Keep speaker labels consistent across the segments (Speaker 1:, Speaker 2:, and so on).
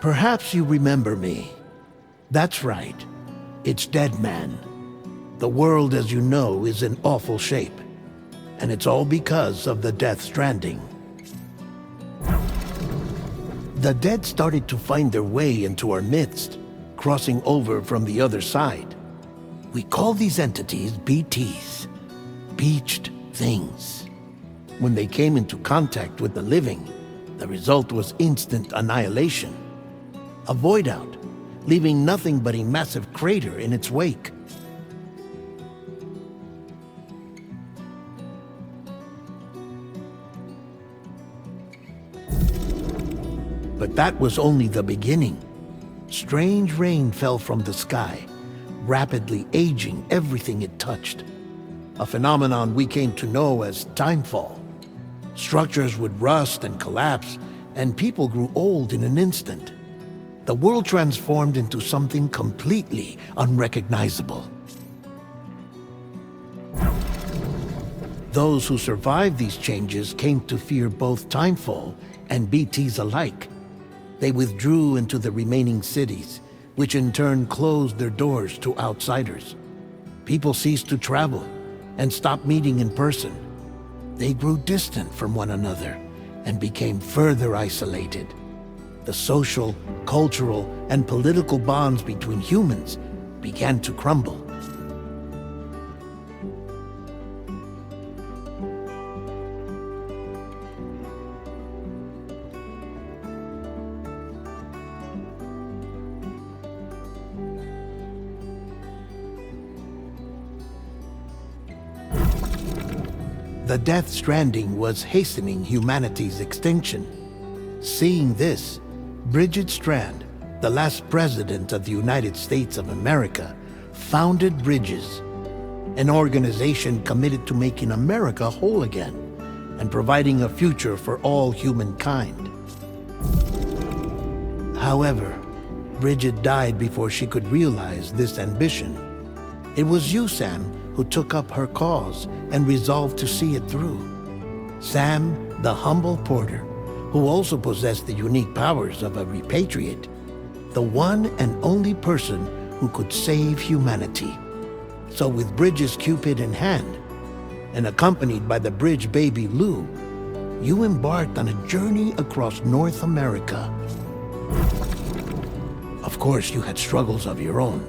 Speaker 1: Perhaps you remember me. That's right. It's Dead Man. The world, as you know, is in awful shape. And it's all because of the Death Stranding. The dead started to find their way into our midst, crossing over from the other side. We call these entities BTs, Beached Things. When they came into contact with the living, the result was instant annihilation. A void out, leaving nothing but a massive crater in its wake. But that was only the beginning. Strange rain fell from the sky, rapidly aging everything it touched. A phenomenon we came to know as timefall. Structures would rust and collapse, and people grew old in an instant. The world transformed into something completely unrecognizable. Those who survived these changes came to fear both timefall and BTs alike. They withdrew into the remaining cities, which in turn closed their doors to outsiders. People ceased to travel and stopped meeting in person. They grew distant from one another and became further isolated. The social, cultural, and political bonds between humans began to crumble. The Death Stranding was hastening humanity's extinction. Seeing this, Bridget Strand, the last president of the United States of America, founded Bridges, an organization committed to making America whole again and providing a future for all humankind. However, Bridget died before she could realize this ambition. It was you, Sam, who took up her cause and resolved to see it through. Sam, the humble porter, who also possessed the unique powers of a repatriate, the one and only person who could save humanity. So with Bridges' Cupid in hand, and accompanied by the bridge baby Lou, you embarked on a journey across North America. Of course, you had struggles of your own,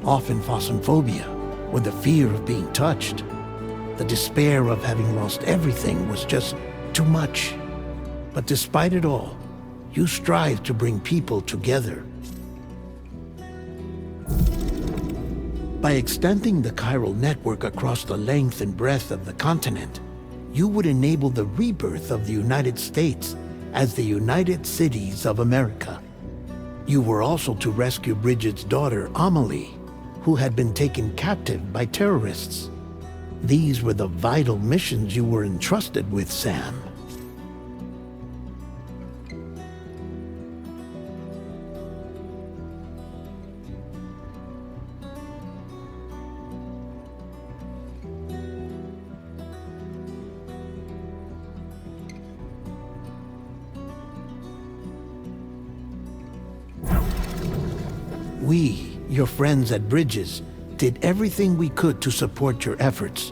Speaker 1: often phasmophobia, or the fear of being touched. The despair of having lost everything was just too much. But despite it all, you strive to bring people together. By extending the chiral network across the length and breadth of the continent, you would enable the rebirth of the United States as the United Cities of America. You were also to rescue Bridget's daughter, Amelie, who had been taken captive by terrorists. These were the vital missions you were entrusted with, Sam. We, your friends at Bridges, did everything we could to support your efforts.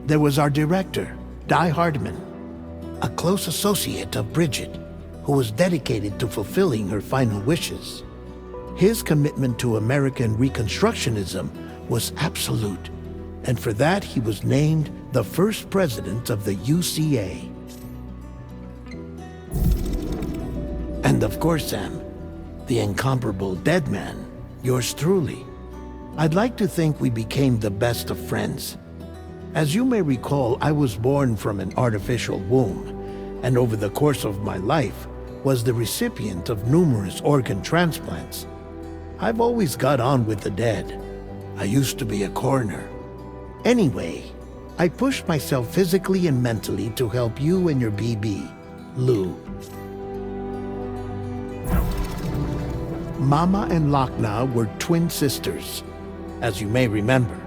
Speaker 1: There was our director, Di Hardman, a close associate of Bridget, who was dedicated to fulfilling her final wishes. His commitment to American Reconstructionism was absolute, and for that he was named the first president of the UCA. And of course, Sam, the incomparable Dead Man, yours truly. I'd like to think we became the best of friends. As you may recall, I was born from an artificial womb, and over the course of my life was the recipient of numerous organ transplants. I've always got on with the dead. I used to be a coroner. Anyway, I pushed myself physically and mentally to help you and your BB, Lou. Mama and Lakna were twin sisters, as you may remember.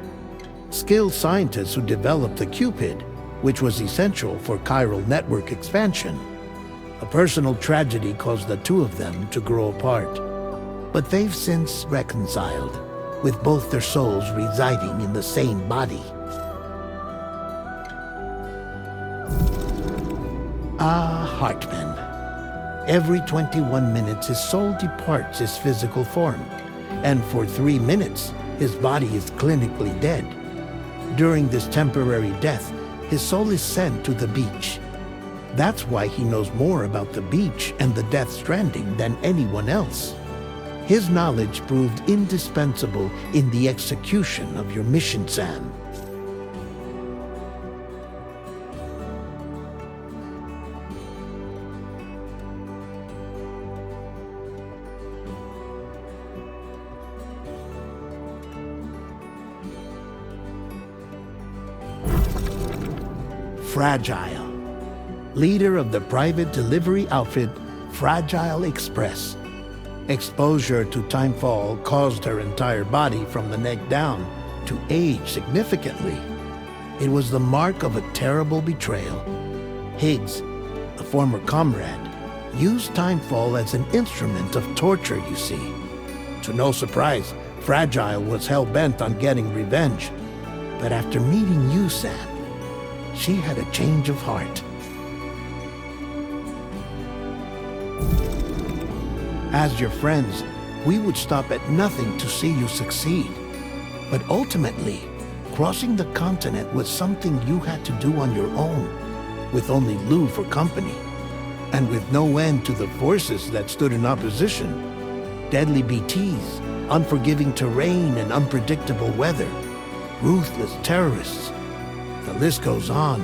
Speaker 1: Skilled scientists who developed the Cupid, which was essential for chiral network expansion. A personal tragedy caused the two of them to grow apart. But they've since reconciled, with both their souls residing in the same body. Hartman. Every 21 minutes his soul departs his physical form, and for 3 minutes his body is clinically dead. During this temporary death, his soul is sent to the beach. That's why he knows more about the beach and the Death Stranding than anyone else. His knowledge proved indispensable in the execution of your mission, Sam. Fragile. Leader of the private delivery outfit, Fragile Express. Exposure to timefall caused her entire body from the neck down to age significantly. It was the mark of a terrible betrayal. Higgs, a former comrade, used timefall as an instrument of torture, you see. To no surprise, Fragile was hell-bent on getting revenge. But after meeting you, Sam, she had a change of heart. As your friends, we would stop at nothing to see you succeed. But ultimately, crossing the continent was something you had to do on your own, with only Lou for company, and with no end to the forces that stood in opposition. Deadly BTs, unforgiving terrain and unpredictable weather, ruthless terrorists. The list goes on.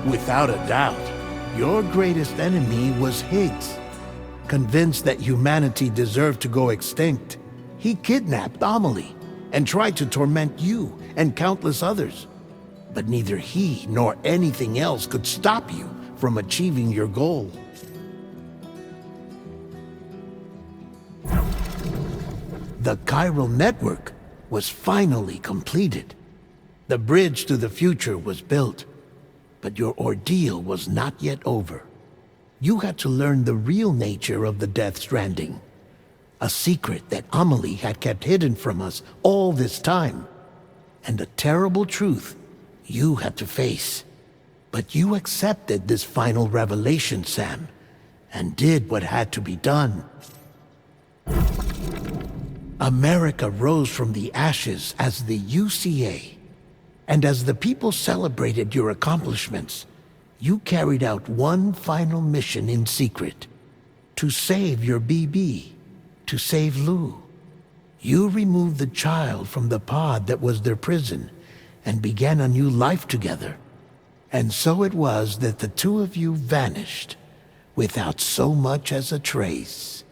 Speaker 1: Without a doubt, your greatest enemy was Higgs. Convinced that humanity deserved to go extinct, he kidnapped Amelie and tried to torment you and countless others. But neither he nor anything else could stop you from achieving your goal. The chiral network was finally completed. The bridge to the future was built, but your ordeal was not yet over. You had to learn the real nature of the Death Stranding, a secret that Amelie had kept hidden from us all this time, and a terrible truth you had to face. But you accepted this final revelation, Sam, and did what had to be done. America rose from the ashes as the UCA, and as the people celebrated your accomplishments, you carried out one final mission in secret, to save your BB, to save Lou. You removed the child from the pod that was their prison and began a new life together. And so it was that the two of you vanished without so much as a trace.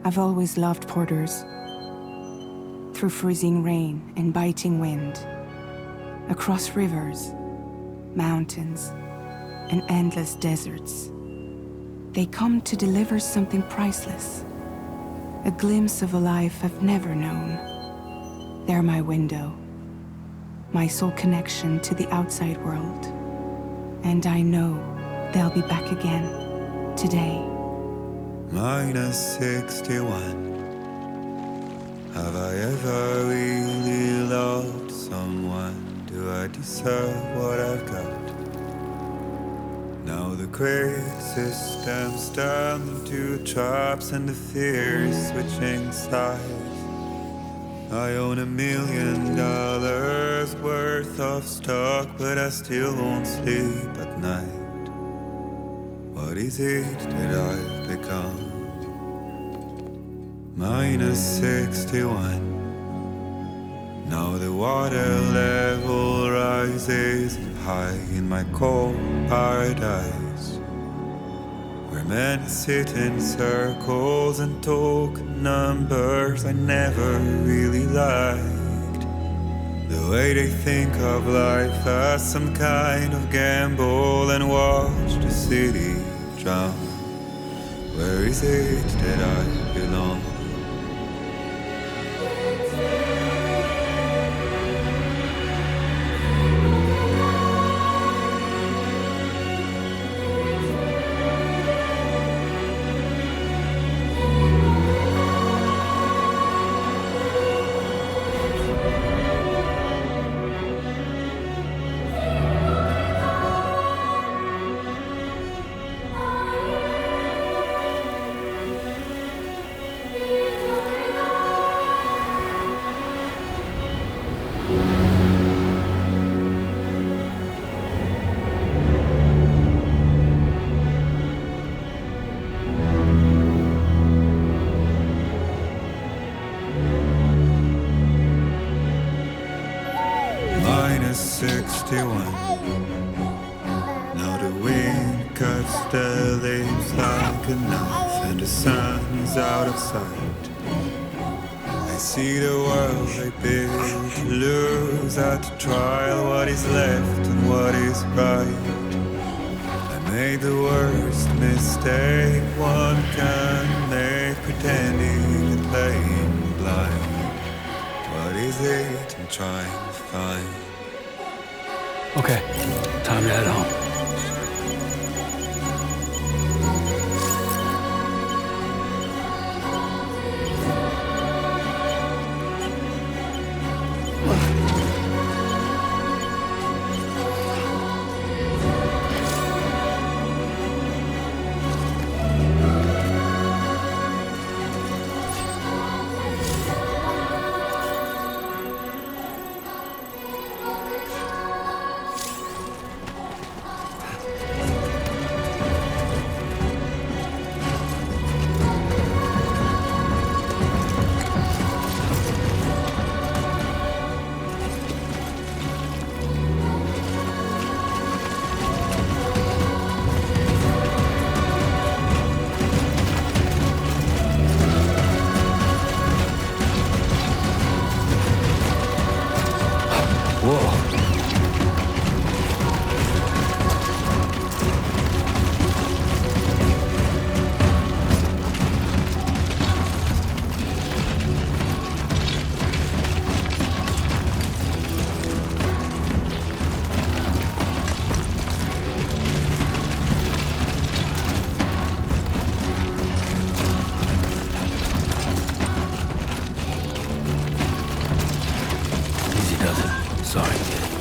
Speaker 2: I've always loved porters. Through freezing rain and biting wind, across rivers, mountains, and endless deserts, they come to deliver something priceless, a glimpse of a life I've never known. They're my window, my sole connection to the outside world. And I know they'll be back again, today.
Speaker 3: Minus 61. Have I ever really loved someone? Do I deserve what I've got? Now the crazy system's turned into traps and the fear is switching sides. I own $1 million worth of stock, but I still won't sleep at night. What is it that I've become? Minus 61. Now the water level rises high in my cold paradise, where men sit in circles and talk numbers I never really liked. The way they think of life as some kind of gamble and watch the city drown. Where is it that I belong? Minus 61. Now the wind cuts the leaves like a knife, and the sun is out of sight. I see the world I built to lose at the trial, what is left and what is right. I made the worst mistake one can make, pretending and playing blind. What is it I'm trying to find?
Speaker 4: Okay, time to head home. Whoa. Easy does it. Sorry, kid.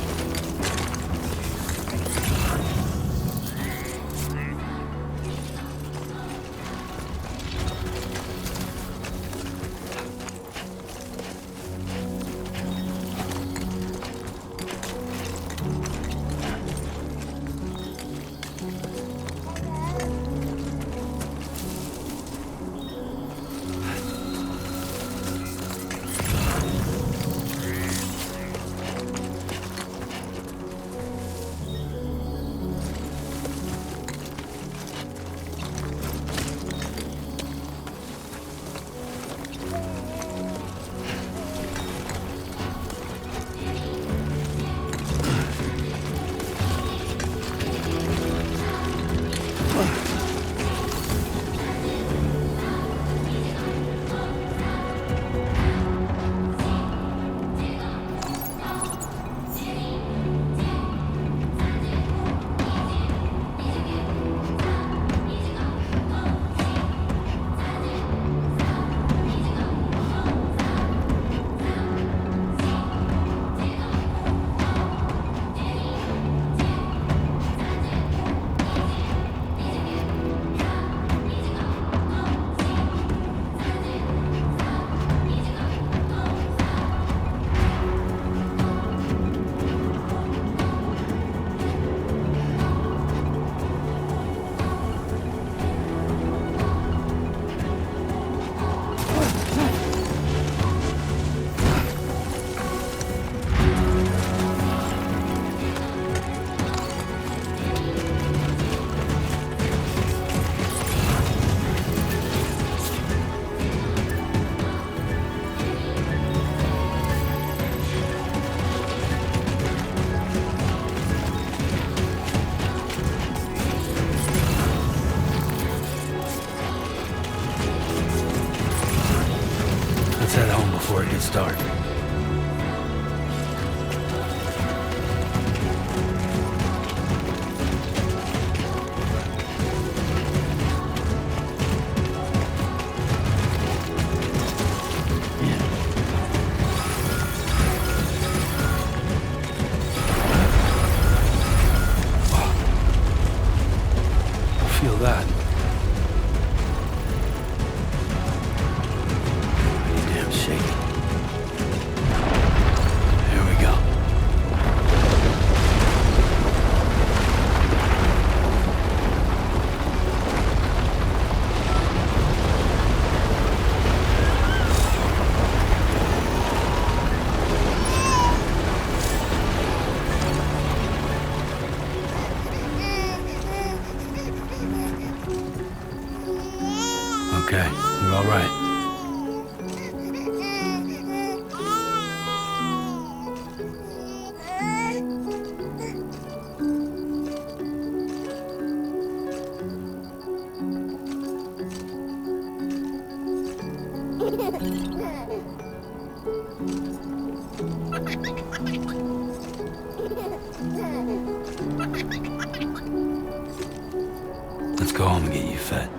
Speaker 4: okay. You're all right. Let's go home and get you fed.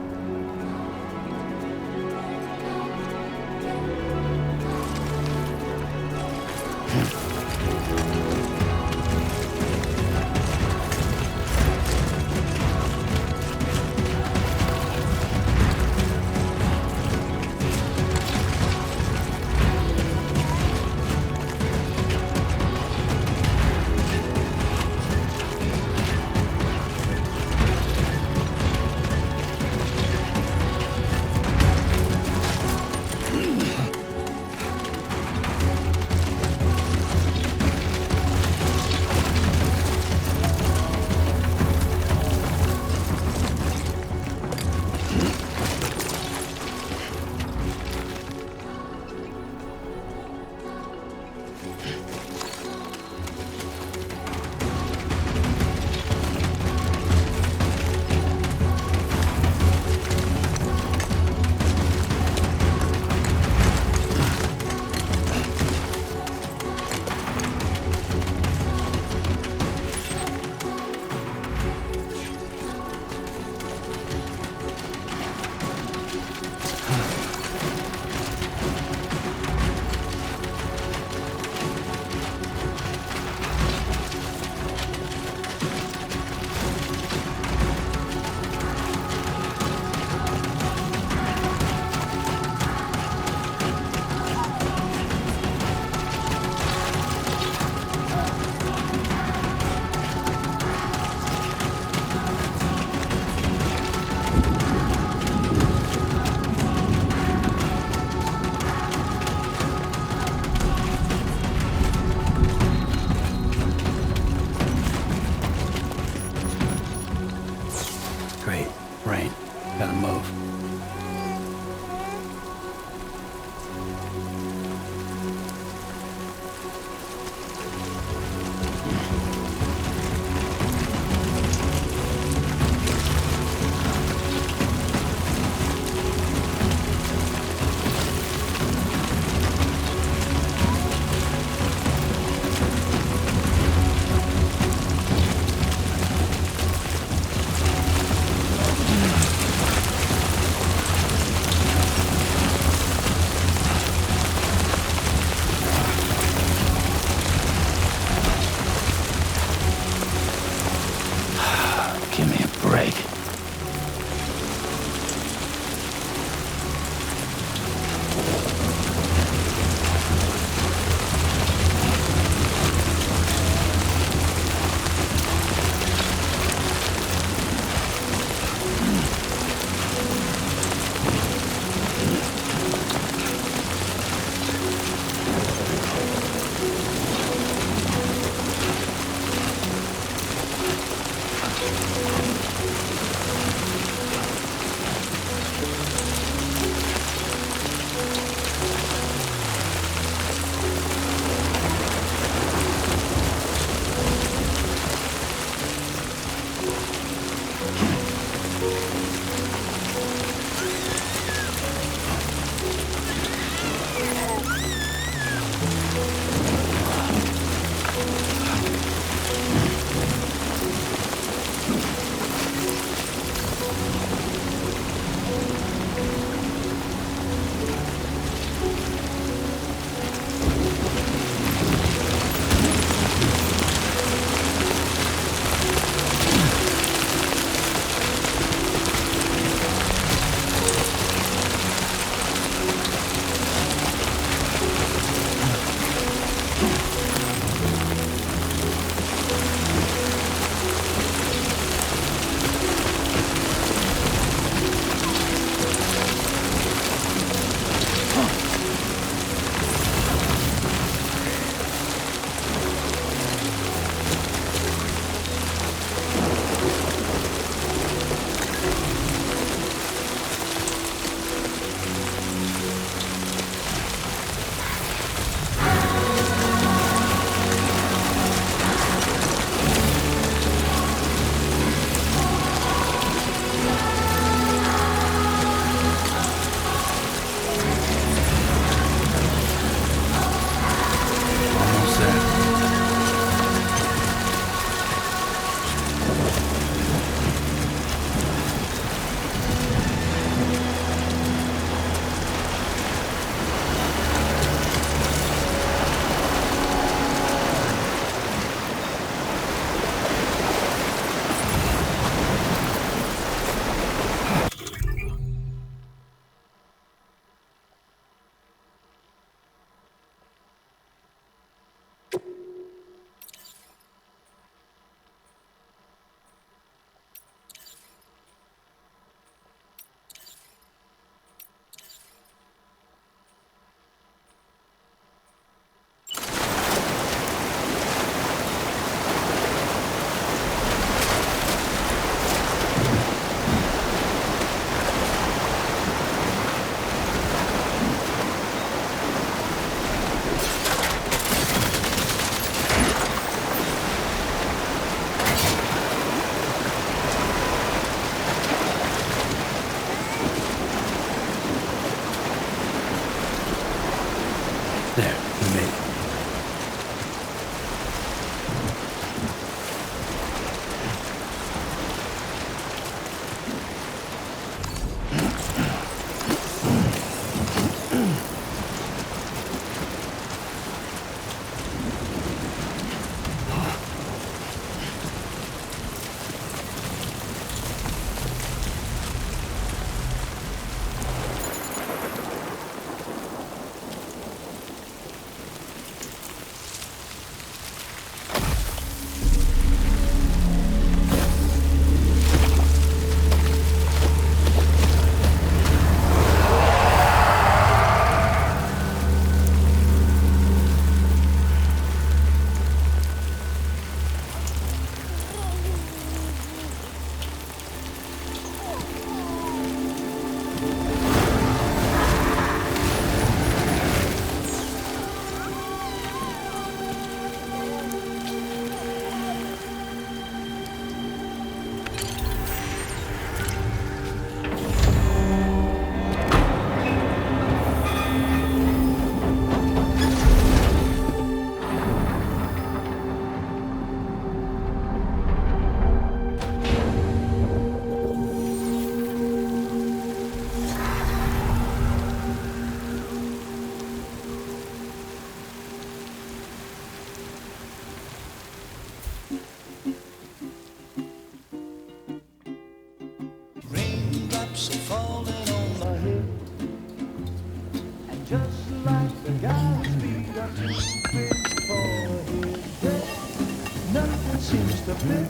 Speaker 5: seems to fit.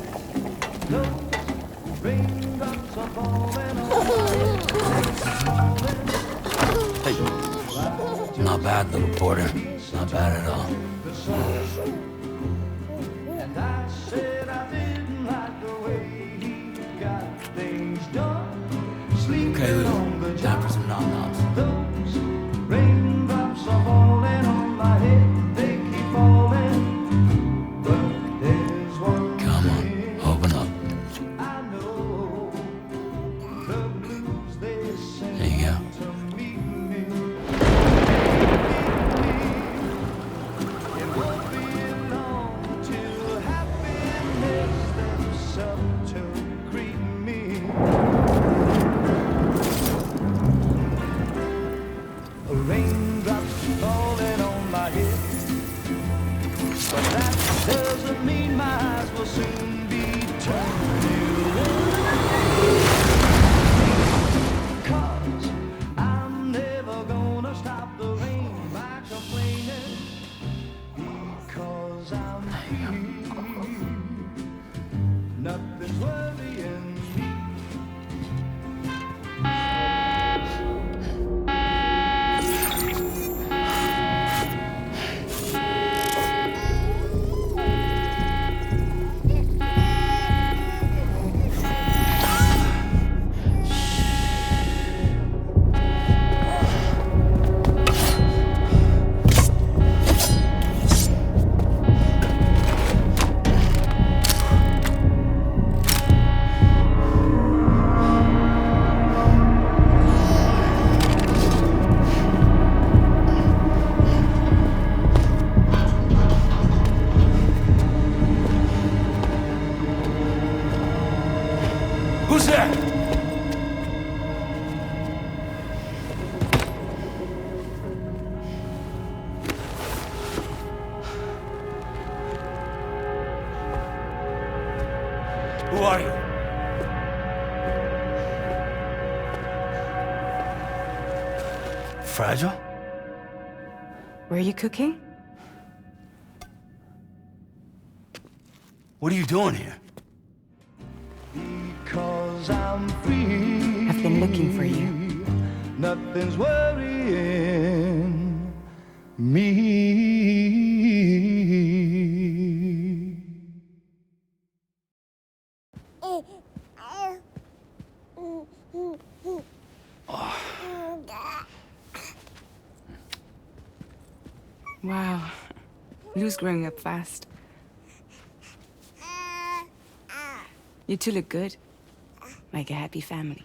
Speaker 5: Those raindrops are falling on my head.
Speaker 4: Hey. Not bad, little porter. Not bad at all.
Speaker 5: And I said I didn't like the way he got things done.
Speaker 4: Okay,
Speaker 5: Sleeping on the
Speaker 4: Lou. Time for
Speaker 5: job.
Speaker 4: some nom-noms.
Speaker 5: Those raindrops are falling on my head. They keep falling. But there's one
Speaker 4: Come on, open up.
Speaker 5: I know. The blues they sing
Speaker 4: There you go.
Speaker 5: to meet me. It won't be long till happiness steps up to greet me. Raindrops falling on my head, but that doesn't mean my eyes will soon be turning red. 'Cause I'm never gonna stop the rain by complaining, because I'm free. Nothing's worrying me.
Speaker 4: Who's there? Who are you? Fragile?
Speaker 2: Were you cooking?
Speaker 4: What are you doing here?
Speaker 5: Because I'm free.
Speaker 2: I've been looking for you.
Speaker 5: Nothing's worrying me.
Speaker 2: Wow. Lou's growing up fast. You two look good. Like a happy family.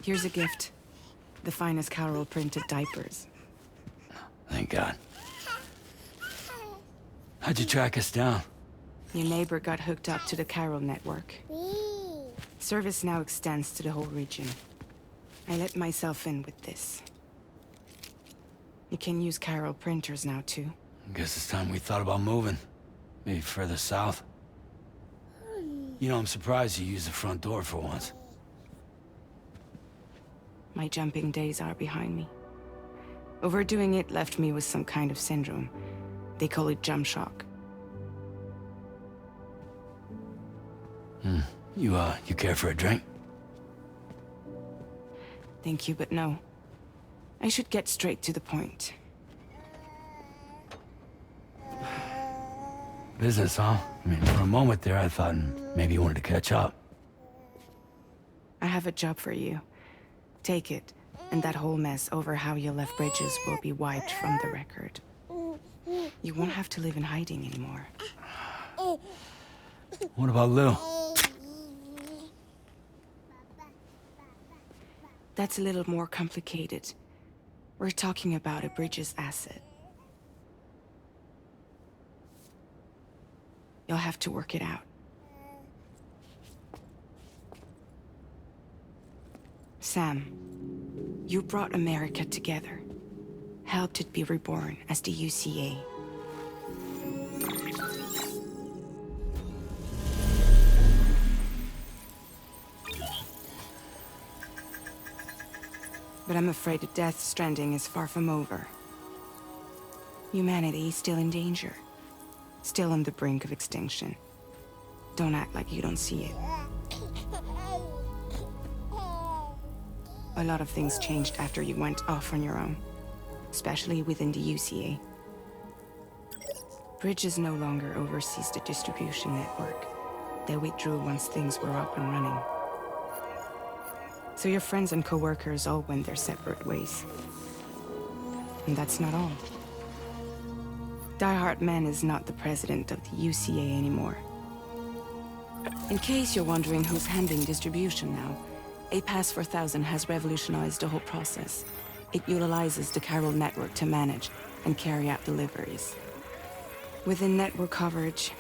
Speaker 2: Here's a gift. The finest Carol printed diapers.
Speaker 4: Thank God. How'd you track us down?
Speaker 2: Your neighbor got hooked up to the Carol network. Service now extends to the whole region. I let myself in with this. You can use Carol printers now, too.
Speaker 4: Guess it's time we thought about moving. Maybe further south. You know, I'm surprised you used the front door for once.
Speaker 2: My jumping days are behind me. Overdoing it left me with some kind of syndrome. They call it jump shock.
Speaker 4: You care for a drink?
Speaker 2: Thank you, but no. I should get straight to the point.
Speaker 4: Business, huh? I mean, for a moment there, I thought maybe you wanted to catch up.
Speaker 2: I have a job for you. Take it, and that whole mess over how you left Bridges will be wiped from the record. You won't have to live in hiding anymore.
Speaker 4: What about Lou?
Speaker 2: That's a little more complicated. We're talking about a Bridges asset. You'll have to work it out. Sam, you brought America together. Helped it be reborn as the UCA. But I'm afraid the death stranding is far from over. Humanity is still in danger. still on the brink of extinction. Don't act like you don't see it. A lot of things changed after you went off on your own, especially within the UCA. Bridges no longer oversees the distribution network. They withdrew once things were up and running. So your friends and co-workers all went their separate ways. And that's not all. Die Hard Man is not the president of the UCA anymore. In case you're wondering who's handling distribution now, A Pass 4000 has revolutionized the whole process. It utilizes the Carol network to manage and carry out deliveries. Within network coverage,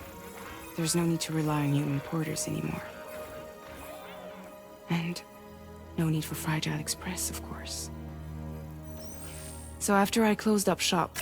Speaker 2: there's no need to rely on human porters anymore. And no need for Fragile Express, of course. So after I closed up shop,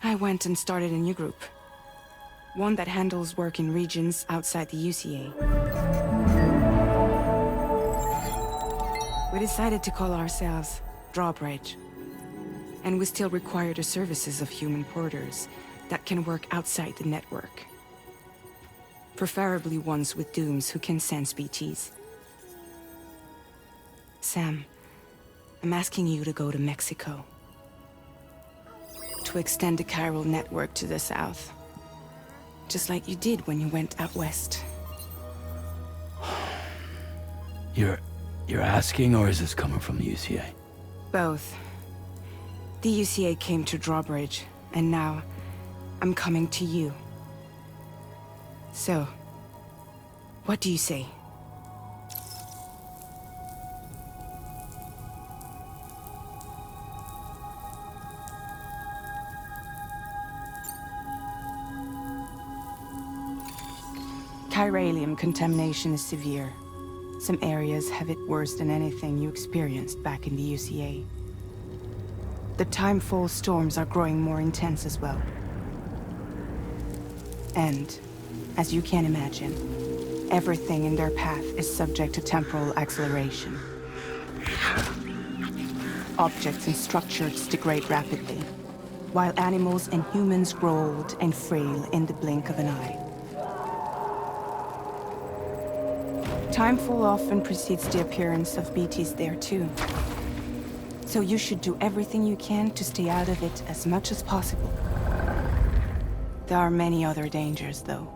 Speaker 2: I went and started a new group. One that handles work in regions outside the UCA. We decided to call ourselves Drawbridge. And we still require the services of human porters that can work outside the network. Preferably ones with dooms who can sense BTs. Sam, I'm asking you to go to Mexico. to extend the chiral network to the south. Just like you did when you went out west.
Speaker 4: You're asking, or is this coming from the UCA?
Speaker 2: Both. The UCA came to Drawbridge, and now I'm coming to you. So, what do you say? Chiralium contamination is severe. Some areas have it worse than anything you experienced back in the UCA. The timefall storms are growing more intense as well. And, as you can imagine, everything in their path is subject to temporal acceleration. Objects and structures degrade rapidly, while animals and humans grow old and frail in the blink of an eye. Timefall often precedes the appearance of BTs there too. So you should do everything you can to stay out of it as much as possible. There are many other dangers, though.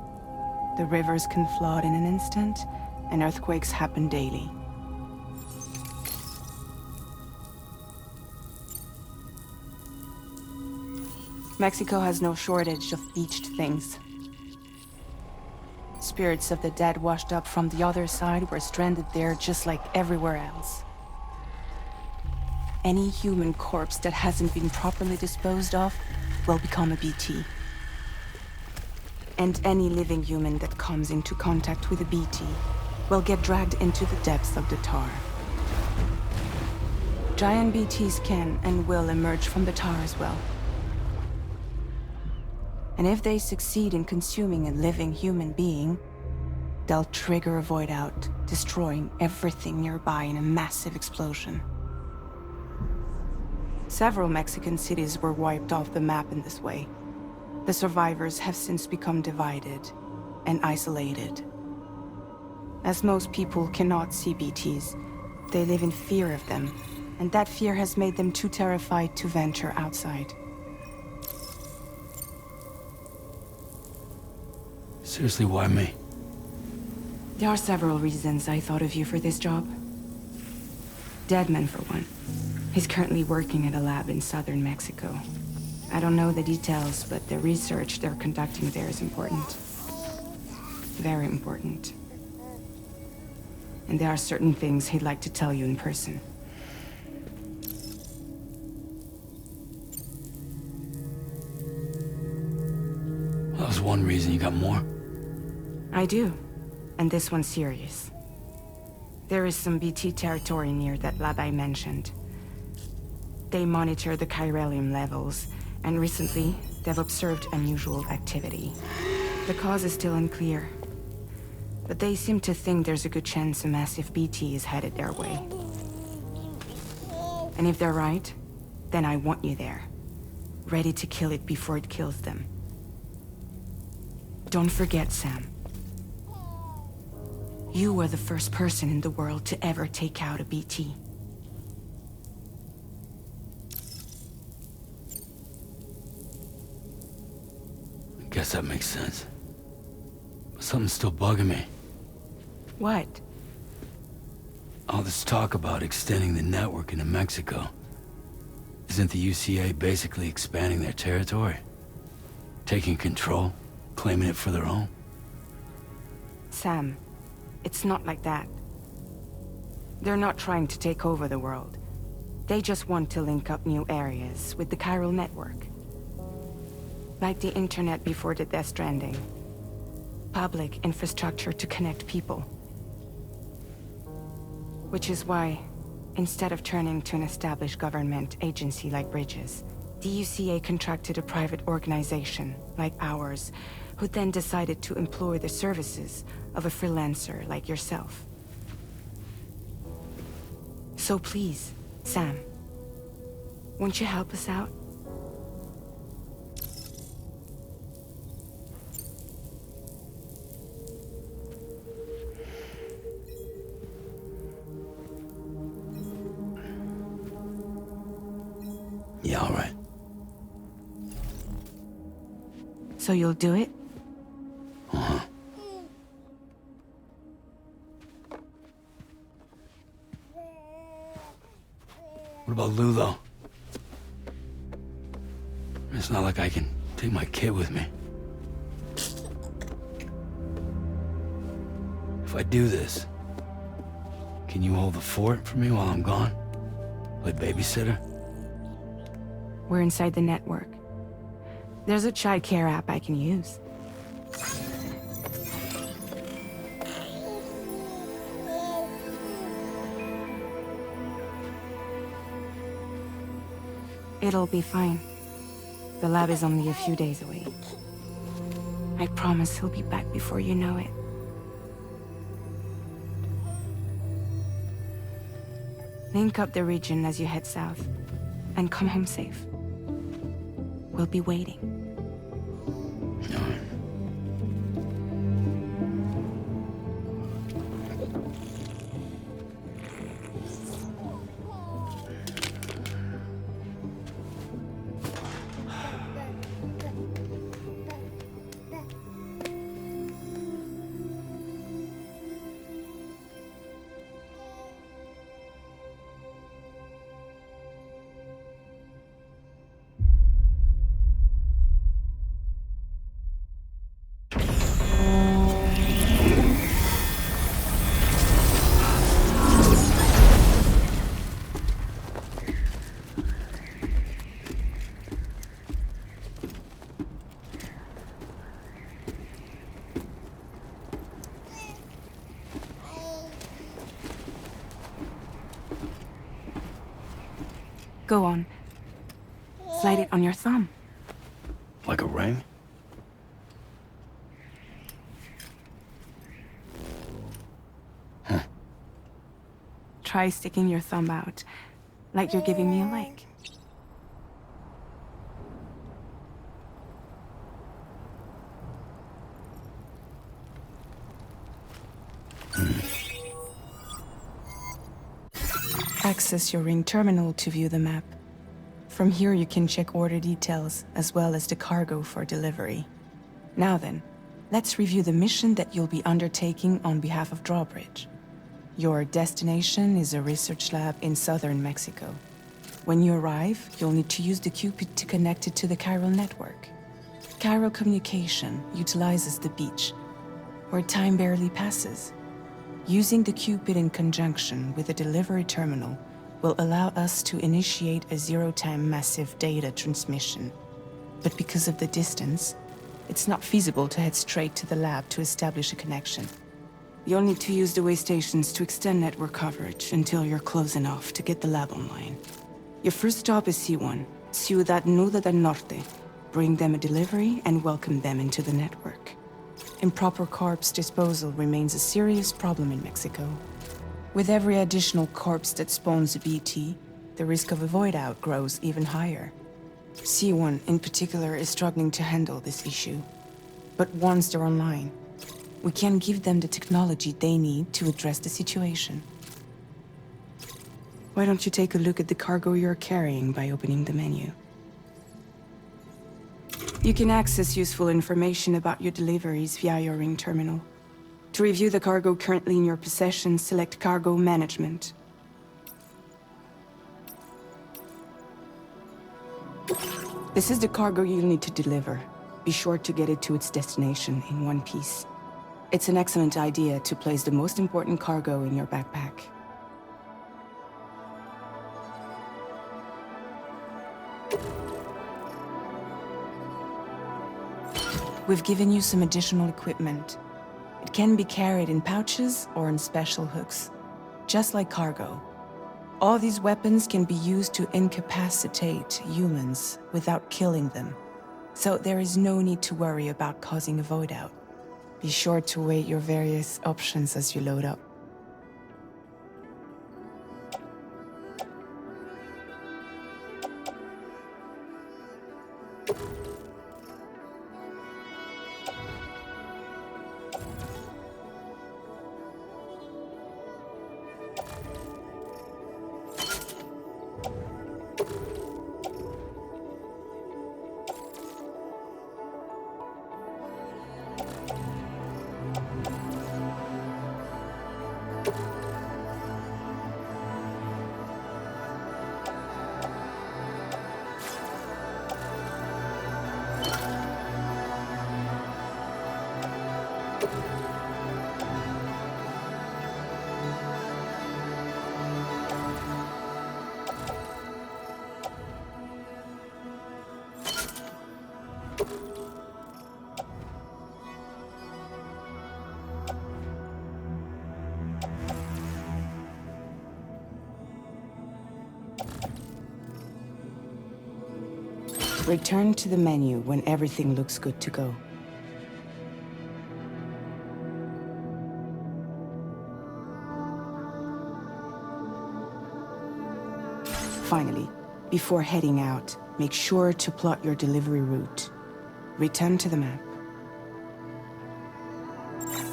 Speaker 2: The rivers can flood in an instant, and earthquakes happen daily. Mexico has no shortage of beached things. Spirits of the dead washed up from the other side were stranded there just like everywhere else. Any human corpse that hasn't been properly disposed of will become a BT. And any living human that comes into contact with a BT will get dragged into the depths of the tar. Giant BTs can and will emerge from the tar as well. And if they succeed in consuming a living human being, they'll trigger a void out, destroying everything nearby in a massive explosion. Several Mexican cities were wiped off the map in this way. The survivors have since become divided and isolated. As most people cannot see BTs, they live in fear of them, and that fear has made them too terrified to venture outside.
Speaker 4: Seriously, why me?
Speaker 2: There are several reasons I thought of you for this job. Deadman, for one. He's currently working at a lab in southern Mexico. I don't know the details, but the research they're conducting there is important. Very important. And there are certain things he'd like to tell you in person.
Speaker 4: That was one reason. You got more?
Speaker 2: I do. And this one's serious. There is some BT territory near that lab I mentioned. They monitor the chiralium levels, and recently, they've observed unusual activity. The cause is still unclear, but they seem to think there's a good chance a massive BT is headed their way. And if they're right, then I want you there, ready to kill it before it kills them. Don't forget, Sam. You were the first person in the world to ever take out a BT.
Speaker 4: I guess that makes sense. But something's still bugging me.
Speaker 2: What?
Speaker 4: All this talk about extending the network into Mexico. Isn't the UCA basically expanding their territory? Taking control? Claiming it for their own?
Speaker 2: Sam, it's not like that. They're not trying to take over the world. They just want to link up new areas with the chiral network. Like the internet before the Death Stranding. Public infrastructure to connect people. Which is why, instead of turning to an established government agency like Bridges, the UCA contracted a private organization, like ours, who then decided to employ the services of a freelancer like yourself. So please, Sam, won't you help us out?
Speaker 4: Yeah, all right.
Speaker 2: So you'll do it?
Speaker 4: What about Lou, though? It's not like I can take my kid with me. If I do this, can you hold the fort for me while I'm gone? Play babysitter?
Speaker 2: We're inside the network. There's a child care app I can use. It'll be fine. The lab is only a few days away. I promise he'll be back before you know it. Link up the region as you head south, and come home safe. We'll be waiting.
Speaker 4: All right.
Speaker 2: Go on. Slide it on your thumb.
Speaker 4: Like a ring?
Speaker 2: Try sticking your thumb out, like you're giving me a like. Access your ring terminal to view the map. From here you can check order details, as well as the cargo for delivery. Now then, let's review the mission that you'll be undertaking on behalf of Drawbridge. Your destination is a research lab in southern Mexico. When you arrive, you'll need to use the Cupid to connect it to the chiral network. Chiral communication utilizes the beach, where time barely passes. Using the Cupid in conjunction with a delivery terminal will allow us to initiate a zero-time massive data transmission. But because of the distance, it's not feasible to head straight to the lab to establish a connection. You'll need to use the way stations to extend network coverage until you're close enough to get the lab online. Your first stop is C1, Ciudad Nuda del Norte. Bring them a delivery and welcome them into the network. Improper corpse disposal remains a serious problem in Mexico. With every additional corpse that spawns a BT, the risk of a void out grows even higher. C1 in particular is struggling to handle this issue. But once they're online, we can give them the technology they need to address the situation. Why don't you take a look at the cargo you're carrying by opening the menu? You can access useful information about your deliveries via your ring terminal. To review the cargo currently in your possession, select Cargo Management. This is the cargo you'll need to deliver. Be sure to get it to its destination in one piece. It's an excellent idea to place the most important cargo in your backpack. We've given you some additional equipment. It can be carried in pouches or in special hooks, just like cargo. All these weapons can be used to incapacitate humans without killing them. So there is no need to worry about causing a void out. Be sure to weigh your various options as you load up. Return to the menu when everything looks good to go. Finally, before heading out, make sure to plot your delivery route. Return to the map.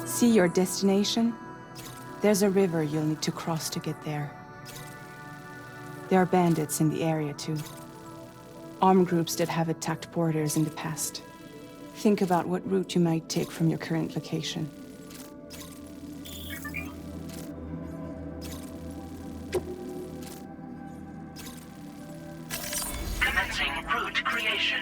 Speaker 2: See your destination? There's a river you'll need to cross to get there. There are bandits in the area too. Armed groups that have attacked borders in the past. Think about what route you might take from your current location.
Speaker 6: Commencing route creation.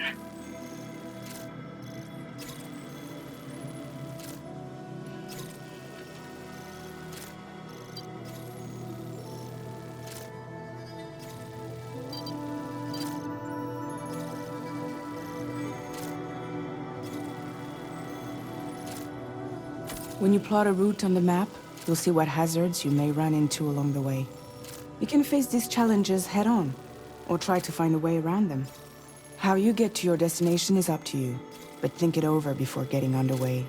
Speaker 2: When you plot a route on the map, you'll see what hazards you may run into along the way. You can face these challenges head-on, or try to find a way around them. How you get to your destination is up to you, but think it over before getting underway.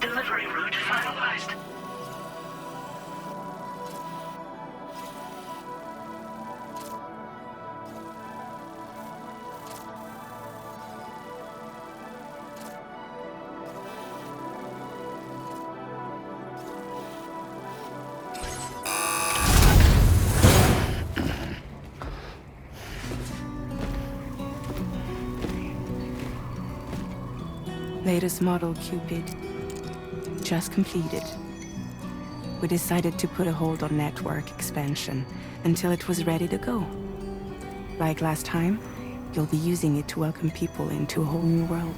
Speaker 6: Delivery route finalized.
Speaker 2: Latest model Cupid. Just completed. We decided to put a hold on network expansion until it was ready to go. Like last time, you'll be using it to welcome people into a whole new world.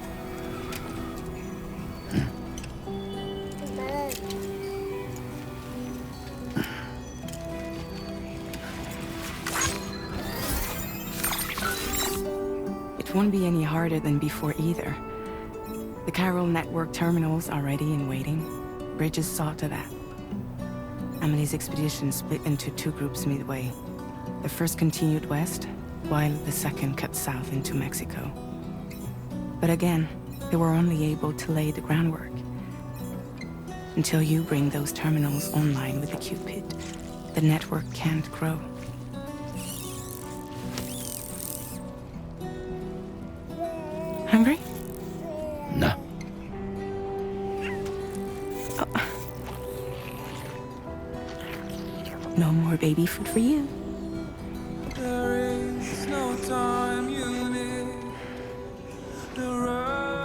Speaker 2: It won't be any harder than before either. The Carol network terminals are ready and waiting. Bridges saw to that. Amelie's expedition split into two groups midway. The first continued west, while the second cut south into Mexico. But again, they were only able to lay the groundwork. Until you bring those terminals online with the Cupid, the network can't grow. Hungry?
Speaker 4: No.
Speaker 2: No more baby food for you.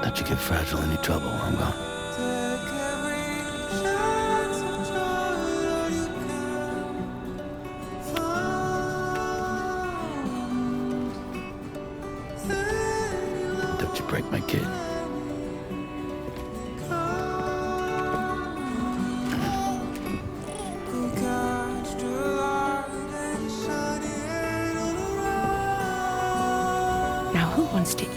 Speaker 4: Don't you get fragile any trouble while I'm gone. Don't you break my kid.
Speaker 2: Now who wants to eat?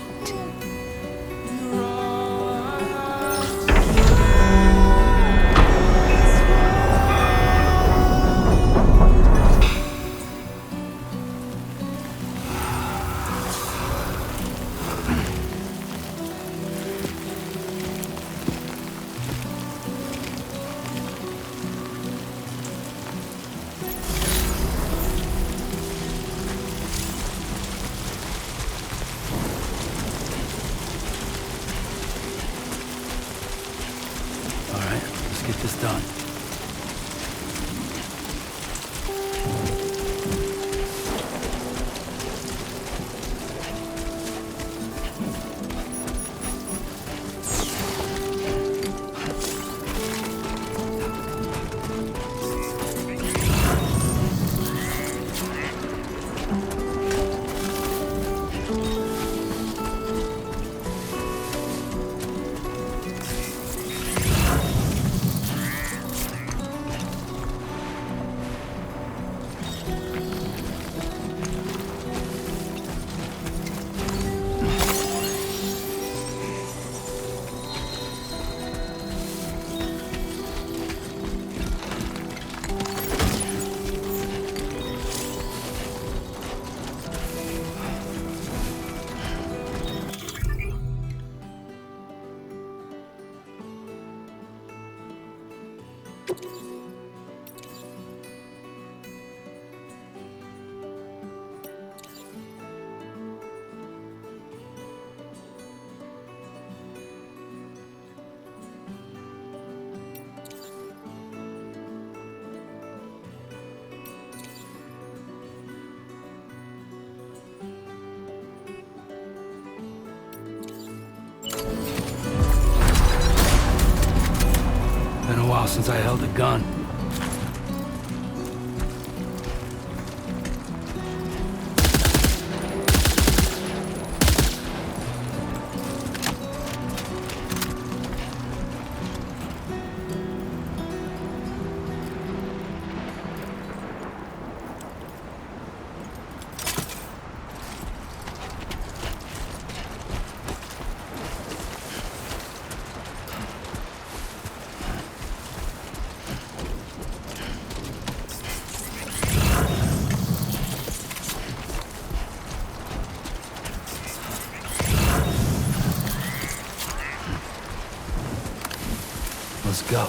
Speaker 4: since I held a gun. Let's go.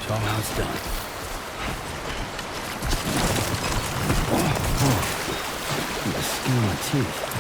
Speaker 4: Show 'em how it's done. The skin on my teeth.